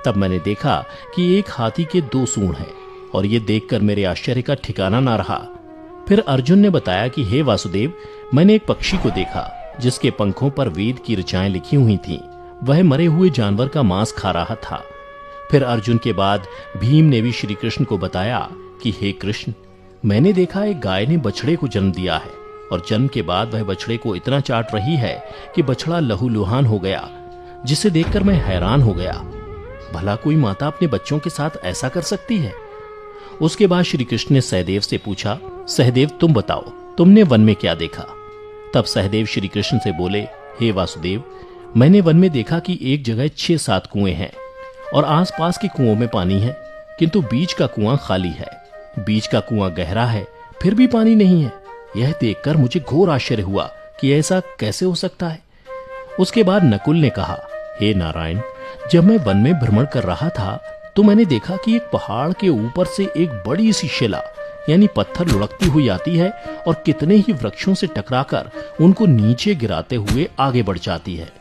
तब मैंने देखा कि एक हाथी के 2 सूंड हैं और ये देखकर मेरे आश्चर्य का ठिकाना ना रहा। फिर अर्जुन ने बताया कि हे वासुदेव, मैंने एक पक्षी को देखा जिसके पंखों पर वेद की ऋचाएं लिखी हुई थीं। वह मरे हुए जानवर का मांस खा रहा था। फिर अर्जुन के बाद भीम ने भी श्री कृष्ण को बताया कि हे कृष्ण, मैंने देखा एक गाय ने बछड़े को जन्म दिया है और जन्म के बाद वह बछड़े को इतना चाट रही है कि बछड़ा लहूलुहान हो गया, जिसे देखकर मैं हैरान हो गया। भला कोई माता अपने बच्चों के साथ ऐसा कर सकती है? उसके बाद श्री कृष्ण ने सहदेव से पूछा, सहदेव तुम बताओ, तुमने वन में क्या देखा? तब सहदेव श्री कृष्ण से बोले, हे वासुदेव, मैंने वन में देखा कि एक जगह 6-7 कुएं हैं और आसपास के कुओं में पानी है, किंतु बीच का कुआं खाली है। बीच का कुआं गहरा है, फिर भी पानी नहीं है। यह देखकर मुझे घोर आश्चर्य हुआ कि ऐसा कैसे हो सकता है। उसके बाद नकुल ने कहा, हे नारायण, जब मैं वन में भ्रमण कर रहा था तो मैंने देखा कि एक पहाड़ के ऊपर से एक बड़ी सी शिला यानी पत्थर लुढ़कती हुई आती है और कितने ही वृक्षों से टकराकर उनको नीचे गिराते हुए आगे बढ़ जाती है,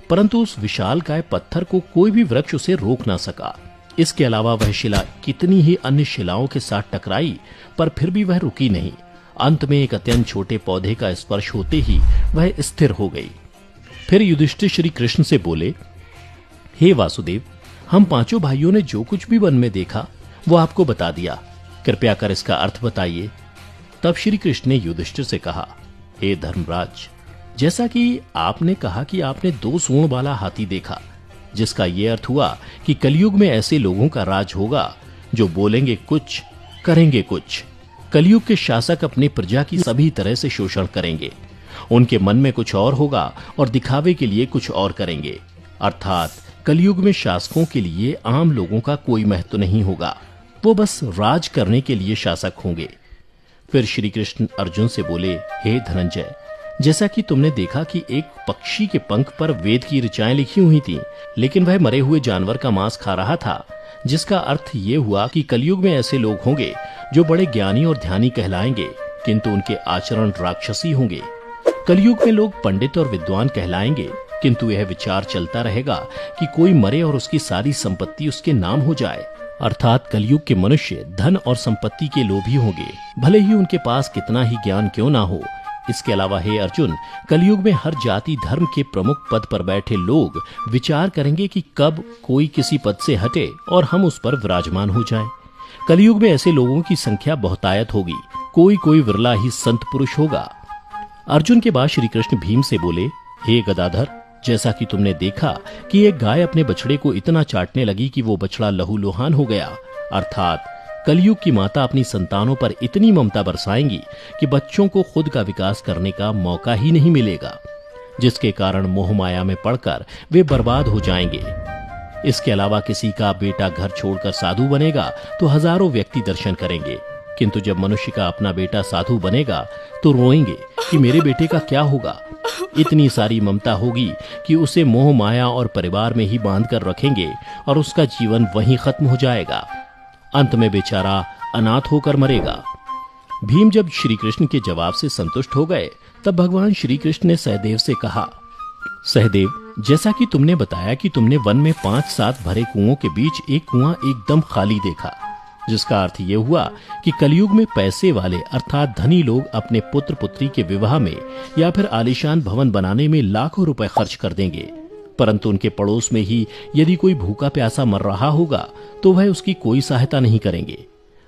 परंतु उस विशालकाय पत्थर को कोई भी वृक्ष उसे रोक ना सका। इसके अलावा वह शिला कितनी ही अन्य शिलाओं के साथ टकराई, पर फिर भी वह रुकी नहीं। अंत में एक अत्यंत छोटे पौधे का स्पर्श होते ही वह स्थिर हो गई। फिर युधिष्ठिर श्री कृष्ण से बोले, हे वासुदेव, हम 5 भाइयों ने जो कुछ भी वन में देखा वो आपको बता दिया, कृपया कर इसका अर्थ बताइए। तब श्री कृष्ण ने युधिष्ठिर से कहा, हे धर्मराज, जैसा कि आपने कहा कि आपने 2 सूंड वाला हाथी देखा, जिसका यह अर्थ हुआ कि कलयुग में ऐसे लोगों का राज होगा जो बोलेंगे कुछ, करेंगे कुछ। कलयुग के शासक अपनी प्रजा की सभी तरह से शोषण करेंगे। उनके मन में कुछ और होगा और दिखावे के लिए कुछ और करेंगे। अर्थात कलयुग में शासकों के लिए आम लोगों का कोई महत्व नहीं होगा, वो बस राज करने के लिए शासक होंगे। फिर श्री कृष्ण अर्जुन से बोले, हे धनंजय, जैसा कि तुमने देखा कि एक पक्षी के पंख पर वेद की ऋचाएं लिखी हुई थीं, लेकिन वह मरे हुए जानवर का मांस खा रहा था, जिसका अर्थ ये हुआ कि कलयुग में ऐसे लोग होंगे जो बड़े ज्ञानी और ध्यानी कहलाएंगे, किंतु उनके आचरण राक्षसी होंगे। कलयुग में लोग पंडित और विद्वान कहलाएंगे, किंतु यह विचार चलता रहेगा कि कोई मरे और उसकी सारी संपत्ति उसके नाम हो जाए। अर्थात कलयुग के मनुष्य धन और संपत्ति के लोभी होंगे, भले ही उनके पास कितना ही ज्ञान क्यों ना हो। इसके अलावा हे अर्जुन, कलयुग में हर जाति धर्म के प्रमुख पद पर बैठे लोग विचार करेंगे कि कब कोई किसी पद से हटे और हम उस पर विराजमान हो जाएं। कलयुग में ऐसे लोगों की संख्या बहुतायत होगी, कोई कोई विरला ही संत पुरुष होगा। अर्जुन के बाद श्री कृष्ण भीम से बोले, हे गदाधर, जैसा कि तुमने देखा कि एक गाय अपने बछड़े को इतना चाटने लगी कि वो बछड़ा लहूलुहान हो गया, अर्थात कलयुग की माता अपनी संतानों पर इतनी ममता बरसाएंगी कि बच्चों को खुद का विकास करने का मौका ही नहीं मिलेगा, जिसके कारण मोह माया में पड़कर वे बर्बाद हो जाएंगे। इसके अलावा किसी का बेटा घर छोड़कर साधु बनेगा तो हजारों व्यक्ति दर्शन करेंगे, किंतु जब मनुष्य का अपना बेटा साधु बनेगा तो रोएंगे कि मेरे बेटे का क्या होगा। इतनी सारी ममता होगी कि उसे मोह माया और परिवार में ही बांध कर रखेंगे और उसका जीवन वहीं खत्म हो जाएगा। अंत में बेचारा अनाथ होकर मरेगा। भीम जब श्री कृष्ण के जवाब से संतुष्ट हो गए, तब भगवान श्री कृष्ण ने सहदेव से कहा, सहदेव, जैसा कि तुमने बताया कि तुमने वन में 5-7 भरे कुओं के बीच एक कुआं एकदम खाली देखा, जिसका अर्थ यह हुआ कि कलयुग में पैसे वाले अर्थात धनी लोग अपने पुत्र पुत्री के विवाह में या फिर आलीशान भवन बनाने में लाखों रुपए खर्च कर देंगे, परंतु उनके पड़ोस में ही यदि कोई भूखा प्यासा मर रहा होगा तो वह उसकी कोई सहायता नहीं करेंगे।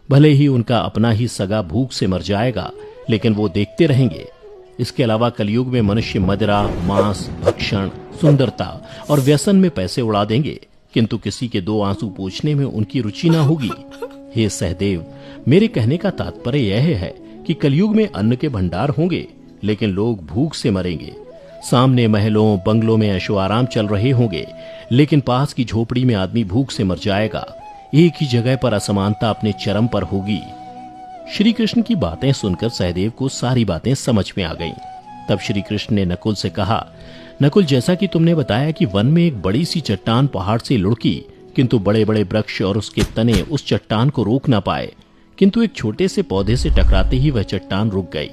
भले ही उनका अपना ही सगा भूख से मर जाएगा, लेकिन वो देखते रहेंगे। इसके अलावा कलयुग में मनुष्य मदिरा, मांस, भक्षण, सुंदरता और व्यसन में पैसे उड़ा देंगे, किंतु किसी के 2 आंसू पोंछने में उनकी रुचि ना होगी। हे सहदेव, मेरे कहने का तात्पर्य यह है कि कलयुग में अन्न के भंडार होंगे, लेकिन लोग भूख से मरेंगे। सामने महलों बंगलों में ऐशो आराम चल रहे होंगे, लेकिन पास की झोपड़ी में आदमी भूख से मर जाएगा। एक ही जगह पर असमानता अपने चरम पर होगी। श्री कृष्ण की बातें सुनकर सहदेव को सारी बातें समझ में आ गईं। तब श्री कृष्ण ने नकुल से कहा, नकुल, जैसा कि तुमने बताया कि वन में एक बड़ी सी चट्टान पहाड़ से लुढ़की, किंतु बड़े बड़े वृक्ष और उसके तने उस चट्टान को रोक ना पाए, किंतु एक छोटे से पौधे से टकराते ही वह चट्टान रुक गई,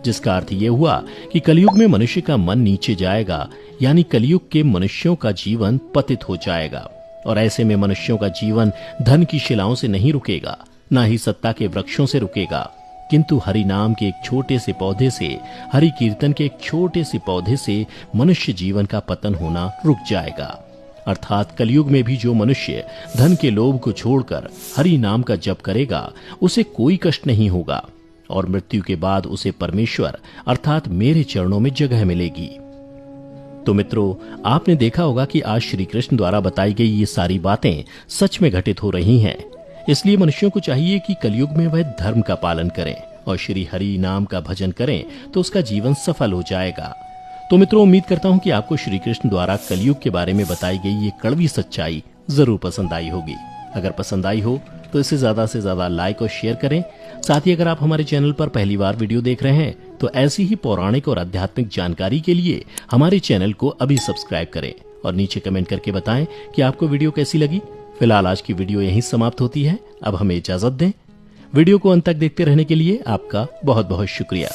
जिसका अर्थ यह हुआ कि कलयुग में मनुष्य का मन नीचे जाएगा, यानी कलयुग के मनुष्यों का जीवन पतित हो जाएगा। और ऐसे में मनुष्यों का जीवन धन की शिलाओं से नहीं रुकेगा, ना ही सत्ता के वृक्षों से रुकेगा, किंतु हरि नाम के एक छोटे से पौधे से, हरि कीर्तन के एक छोटे से पौधे से मनुष्य जीवन का पतन होना रुक जाएगा। अर्थात कलयुग में भी जो मनुष्य धन के लोभ को छोड़कर हरि नाम का जप करेगा, उसे कोई कष्ट नहीं होगा और मृत्यु के बाद उसे परमेश्वर अर्थात मेरे चरणों में जगह मिलेगी। तो मित्रों, आपने देखा होगा कि आज श्री कृष्ण द्वारा बताई गई ये सारी बातें सच में घटित हो रही हैं। इसलिए मनुष्यों को चाहिए कि कलयुग में वह धर्म का पालन करें और श्री हरि नाम का भजन करें, तो उसका जीवन सफल हो जाएगा। तो मित्रों, उम्मीद करता हूं कि आपको श्री कृष्ण द्वारा कलयुग के बारे में बताई गई ये कड़वी सच्चाई जरूर पसंद आई होगी। अगर पसंद आई हो तो इसे ज्यादा से ज्यादा लाइक और शेयर करें। साथ ही अगर आप हमारे चैनल पर पहली बार वीडियो देख रहे हैं तो ऐसी ही पौराणिक और आध्यात्मिक जानकारी के लिए हमारे चैनल को अभी सब्सक्राइब करें और नीचे कमेंट करके बताएं कि आपको वीडियो कैसी लगी। फिलहाल आज की वीडियो यहीं समाप्त होती है। अब हमें इजाजत दें। वीडियो को अंत तक देखते रहने के लिए आपका बहुत बहुत शुक्रिया।